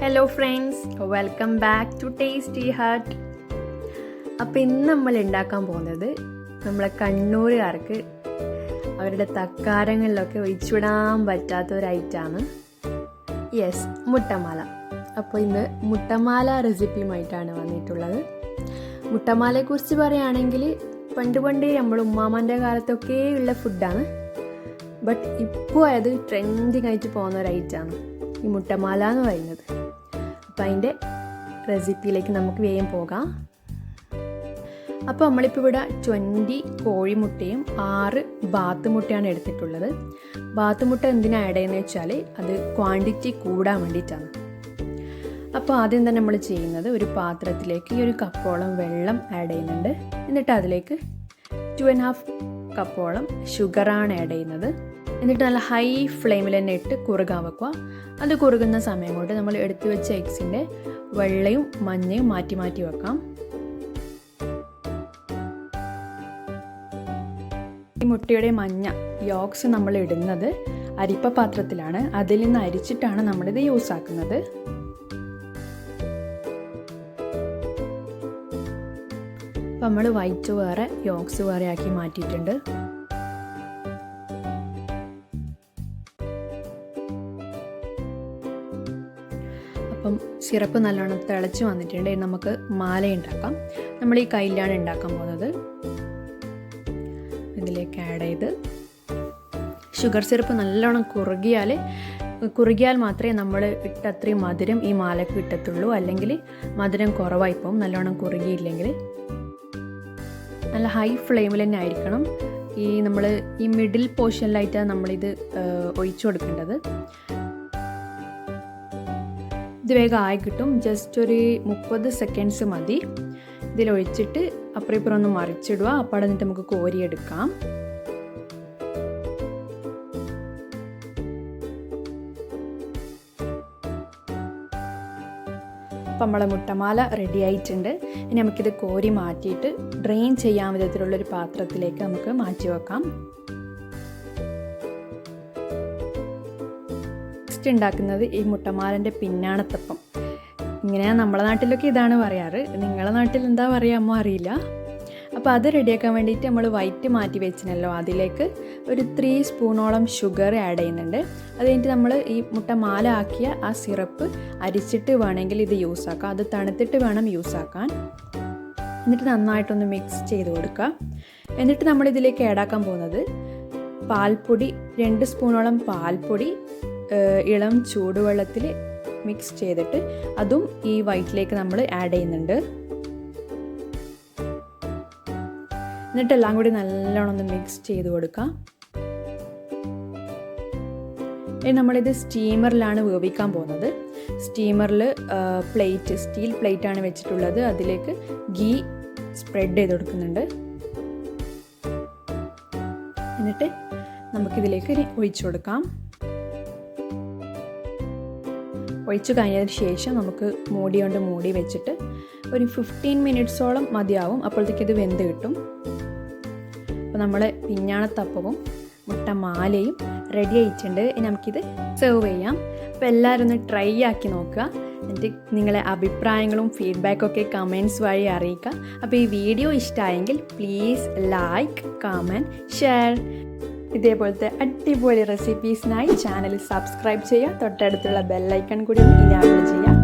Hello friends, welcome back to Tastyhut. അപ്പോൾ ഇന്ന് നമ്മൾ ഉണ്ടാക്കാൻ പോകുന്നത് നമ്മളെ കണ്ണൂരുകാർക്ക് അവരുടെ തക്കാരങ്ങളിലൊക്കെ ഒഴിച്ചുവിടാൻ പറ്റാത്ത ഒരു ഐറ്റമാണ്. യെസ്, മുട്ടമാല. അപ്പോൾ ഇന്ന് മുട്ടമാല റെസിപ്പിയുമായിട്ടാണ് വന്നിട്ടുള്ളത്. മുട്ടമാലയെക്കുറിച്ച് പറയുകയാണെങ്കിൽ പണ്ട് നമ്മൾ ഉമ്മാമ്മൻ്റെ കാലത്തൊക്കെ ഉള്ള ഫുഡാണ്. ബട്ട് ഇപ്പോൾ അത് ട്രെൻഡിങ് ആയിട്ട് പോകുന്ന ഒരു ഐറ്റമാണ് ഈ മുട്ടമാല എന്ന് പറയുന്നത്. അപ്പോൾ അതിൻ്റെ റെസിപ്പിയിലേക്ക് നമുക്ക് വേഗം പോകാം. അപ്പോൾ നമ്മളിപ്പോൾ ഇവിടെ 20 കോഴിമുട്ടയും 6 ബാത്ത് മുട്ടയാണ് എടുത്തിട്ടുള്ളത്. ബാത്ത് മുട്ട എന്തിനാണ് ആഡ് ചെയ്യുന്നത് വെച്ചാൽ അത് ക്വാണ്ടിറ്റി കൂടാൻ വേണ്ടിയിട്ടാണ്. അപ്പോൾ ആദ്യം തന്നെ നമ്മൾ ചെയ്യുന്നത് ഒരു പാത്രത്തിലേക്ക് ഈ 1 കപ്പോളം വെള്ളം ആഡ് ചെയ്യുന്നുണ്ട്. എന്നിട്ട് അതിലേക്ക് 2.5 കപ്പോളം ഷുഗറാണ് ആഡ് ചെയ്യുന്നത്. എന്നിട്ട് നല്ല ഹൈ ഫ്ലെയിമിൽ തന്നെ ഇട്ട് കുറുകാൻ വെക്കുക. അത് കുറുകുന്ന സമയം കൊണ്ട് നമ്മൾ എടുത്തു വെച്ച എഗ്സിൻ്റെ വെള്ളയും മഞ്ഞയും മാറ്റി മാറ്റി വെക്കാം. ഈ മുട്ടയുടെ മഞ്ഞ യോക്സ് നമ്മൾ ഇടുന്നത് അരിപ്പ പാത്രത്തിലാണ്. അതിൽ നിന്ന് അരിച്ചിട്ടാണ് നമ്മളിത് യൂസ് ആക്കുന്നത്. അപ്പം നമ്മൾ വൈറ്റ് വേറെ യോക്സ് വേറെ ആക്കി മാറ്റിയിട്ടുണ്ട്. അപ്പം സിറപ്പ് നല്ലോണം തിളച്ച് വന്നിട്ടുണ്ട്. നമുക്ക് മാല ഉണ്ടാക്കാം. നമ്മൾ ഈ കയ്യിലാണ് ഉണ്ടാക്കാൻ പോകുന്നത്. ഇതിലേക്ക് ആഡ് ചെയ്ത് ഷുഗർ സിറപ്പ് നല്ലോണം കുറുകിയാൽ മാത്രമേ നമ്മൾ ഇട്ട അത്രയും മധുരം ഈ മാലക്ക് കിട്ടത്തുള്ളൂ. അല്ലെങ്കിൽ മധുരം കുറവായി പോകും നല്ലോണം കുറുകിയില്ലെങ്കിൽ. നല്ല ഹൈ ഫ്ലെയിമിൽ തന്നെ ആയിരിക്കണം. നമ്മൾ ഈ മിഡിൽ പോർഷനിലായിട്ടാണ് നമ്മളിത് ഒഴിച്ചു കൊടുക്കേണ്ടത്. ഇത് വേഗം ആയി കിട്ടും. ജസ്റ്റ് ഒരു 30 സെക്കൻഡ്സ് മതി. ഇതിലൊഴിച്ചിട്ട് അപ്പുറം ഇപ്പുറം ഒന്ന് മറിച്ചിടുക. അപ്പോൾ എന്നിട്ട് നമുക്ക് കോരിയെടുക്കാം. അപ്പം നമ്മളെ മുട്ടമാല റെഡി ആയിട്ടുണ്ട്. ഇനി നമുക്കിത് കോരി മാറ്റിയിട്ട് ഡ്രെയിൻ ചെയ്യാൻ വിധത്തിലുള്ളൊരു പാത്രത്തിലേക്ക് നമുക്ക് മാറ്റി വെക്കാം. ഉണ്ടാക്കുന്നത് ഈ മുട്ടമാലൻ്റെ പിഞ്ഞാണത്തപ്പം. ഇങ്ങനെയാണ് നമ്മളെ നാട്ടിലൊക്കെ ഇതാണ് പറയാറ്. നിങ്ങളെ നാട്ടിൽ എന്താ പറയാമോ അറിയില്ല. അപ്പോൾ അത് റെഡിയാക്കാൻ വേണ്ടിയിട്ട് നമ്മൾ വൈറ്റ് മാറ്റി വെച്ചിനല്ലോ, അതിലേക്ക് ഒരു 3 സ്പൂണോളം ഷുഗർ ആഡ് ചെയ്യുന്നുണ്ട്. അത് കഴിഞ്ഞിട്ട് നമ്മൾ ഈ മുട്ടമാല ആക്കിയ ആ സിറപ്പ് അരിച്ചിട്ട് വേണമെങ്കിൽ ഇത് യൂസ് ആക്കാം. അത് തണുത്തിട്ട് വേണം യൂസ് ആക്കാൻ. എന്നിട്ട് നന്നായിട്ടൊന്ന് മിക്സ് ചെയ്ത് കൊടുക്കുക. എന്നിട്ട് നമ്മളിതിലേക്ക് ആഡാക്കാൻ പോകുന്നത് പാൽപ്പൊടി. 2 സ്പൂണോളം പാൽപ്പൊടി ഇളം ചൂടുവെള്ളത്തിൽ മിക്സ് ചെയ്തിട്ട് അതും ഈ വൈറ്റിലേക്ക് നമ്മൾ ആഡ് ചെയ്യുന്നുണ്ട്. എന്നിട്ട് എല്ലാം കൂടി നല്ലോണം ഒന്ന് മിക്സ് ചെയ്ത് കൊടുക്കാം. ഇനി നമ്മളിത് സ്റ്റീമറിലാണ് വേവിക്കാൻ പോകുന്നത്. സ്റ്റീമറിൽ സ്റ്റീൽ പ്ലേറ്റാണ് വെച്ചിട്ടുള്ളത്. അതിലേക്ക് ഗീ സ്പ്രെഡ് ചെയ്ത് കൊടുക്കുന്നുണ്ട്. എന്നിട്ട് നമുക്കിതിലേക്ക് ഒഴിച്ചു കൊടുക്കാം. ഒഴിച്ചു കഴിഞ്ഞതിന് ശേഷം നമുക്ക് മൂടി വെച്ചിട്ട് ഒരു 15 മിനിറ്റ്സോളം മതിയാവും. അപ്പോഴത്തേക്ക് ഇത് വെന്ത് കിട്ടും. അപ്പോൾ നമ്മൾ പിഞ്ഞാണത്തപ്പവും മുട്ടമാലയും റെഡി ആയിട്ടുണ്ട്. ഇനി നമുക്കിത് സെർവ് ചെയ്യാം. അപ്പോൾ എല്ലാവരും ഒന്ന് ട്രൈ ആക്കി നോക്കുക. എന്നിട്ട് നിങ്ങളെ അഭിപ്രായങ്ങളും ഫീഡ്ബാക്കൊക്കെ കമൻറ്റ്സ് വഴി അറിയിക്കുക. അപ്പോൾ ഈ വീഡിയോ ഇഷ്ടമായെങ്കിൽ പ്ലീസ് ലൈക്ക്, കമൻറ്റ്, ഷെയർ. ഇതേപോലത്തെ അടിപൊളി റെസിപ്പീസിനായി ചാനൽ സബ്സ്ക്രൈബ് ചെയ്യുക. തൊട്ടടുത്തുള്ള ബെല്ലൈക്കൺ കൂടി ഇനാബിൾ ചെയ്യുക.